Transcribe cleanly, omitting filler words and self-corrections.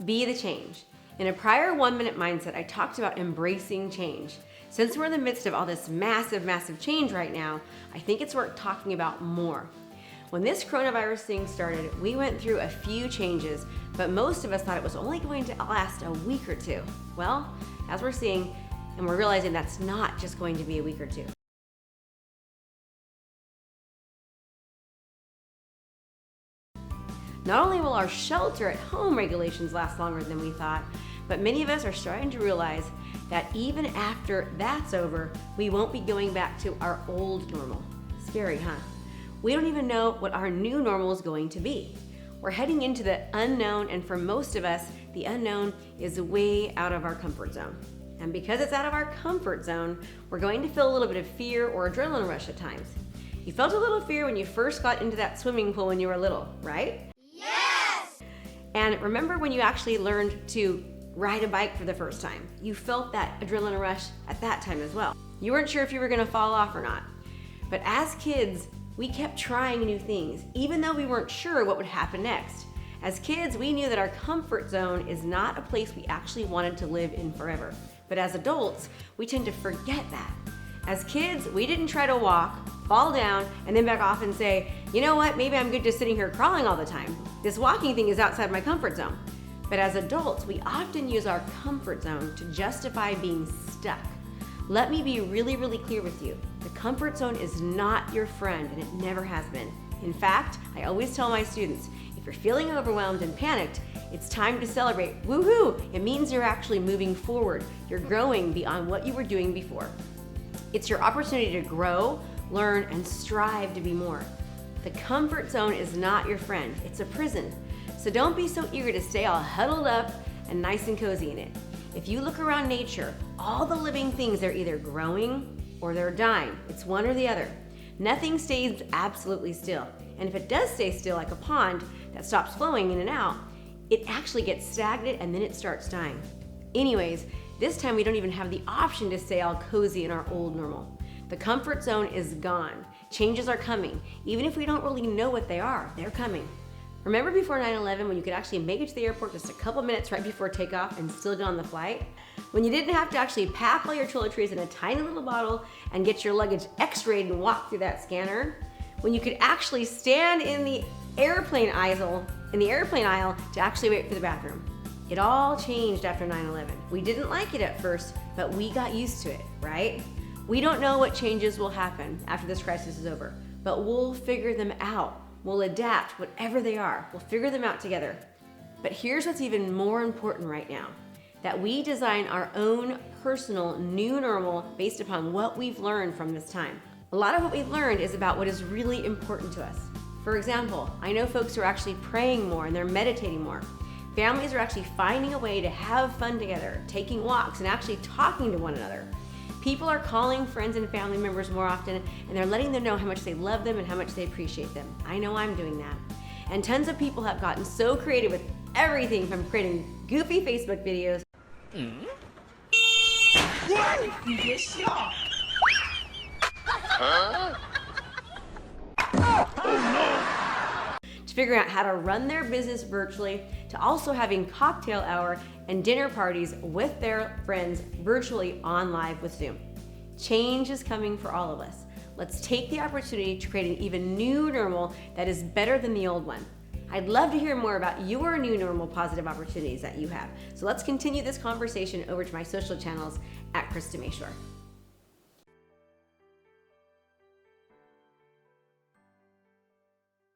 Be the change. In a prior 1-minute mindset, I talked about embracing change. Since we're in the midst of all this massive, massive change right now, I think it's worth talking about more. When this coronavirus thing started, we went through a few changes, but most of us thought it was only going to last a week or two. Well, as we're seeing, and we're realizing that's not just going to be a week or two. Not only will our shelter at home regulations last longer than we thought, but many of us are starting to realize that even after that's over, we won't be going back to our old normal. Scary, huh? We don't even know what our new normal is going to be. We're heading into the unknown, and for most of us, the unknown is way out of our comfort zone. And because it's out of our comfort zone, we're going to feel a little bit of fear or adrenaline rush at times. You felt a little fear when you first got into that swimming pool when you were little, right? Yes! And remember when you actually learned to ride a bike for the first time? You felt that adrenaline rush at that time as well. You weren't sure if you were gonna fall off or not. But as kids, we kept trying new things, even though we weren't sure what would happen next. As kids, we knew that our comfort zone is not a place we actually wanted to live in forever. But as adults, we tend to forget that. As kids, we didn't try to walk, fall down, and then back off and say, you know what, maybe I'm good just sitting here crawling all the time. This walking thing is outside my comfort zone. But as adults, we often use our comfort zone to justify being stuck. Let me be really, really clear with you. The comfort zone is not your friend, and it never has been. In fact, I always tell my students, if you're feeling overwhelmed and panicked, it's time to celebrate. Woohoo! It means you're actually moving forward. You're growing beyond what you were doing before. It's your opportunity to grow, learn, and strive to be more. The comfort zone is not your friend. It's a prison. So don't be so eager to stay all huddled up and nice and cozy in it. If you look around nature, all the living things are either growing or they're dying. It's one or the other. Nothing stays absolutely still. And if it does stay still, like a pond that stops flowing in and out, it actually gets stagnant and then it starts dying. Anyways, this time we don't even have the option to stay all cozy in our old normal. The comfort zone is gone. Changes are coming. Even if we don't really know what they are, they're coming. Remember before 9/11 when you could actually make it to the airport just a couple minutes right before takeoff and still get on the flight? When you didn't have to actually pack all your toiletries in a tiny little bottle and get your luggage x-rayed and walk through that scanner? When you could actually stand in the airplane aisle to actually wait for the bathroom? It all changed after 9/11. We didn't like it at first, but we got used to it, right? We don't know what changes will happen after this crisis is over, but we'll figure them out. We'll adapt, whatever they are. We'll figure them out together. But here's what's even more important right now, that we design our own personal new normal based upon what we've learned from this time. A lot of what we've learned is about what is really important to us. For example, I know folks who are actually praying more and they're meditating more. Families are actually finding a way to have fun together, taking walks and actually talking to one another. People are calling friends and family members more often, and they're letting them know how much they love them and how much they appreciate them. I know I'm doing that. And tons of people have gotten so creative with everything from creating goofy Facebook videos to figuring out how to run their business virtually, to also having cocktail hour and dinner parties with their friends virtually on live with Zoom. Change is coming for all of us. Let's take the opportunity to create an even new normal that is better than the old one. I'd love to hear more about your new normal positive opportunities that you have. So let's continue this conversation over to my social channels at Krista Mashore.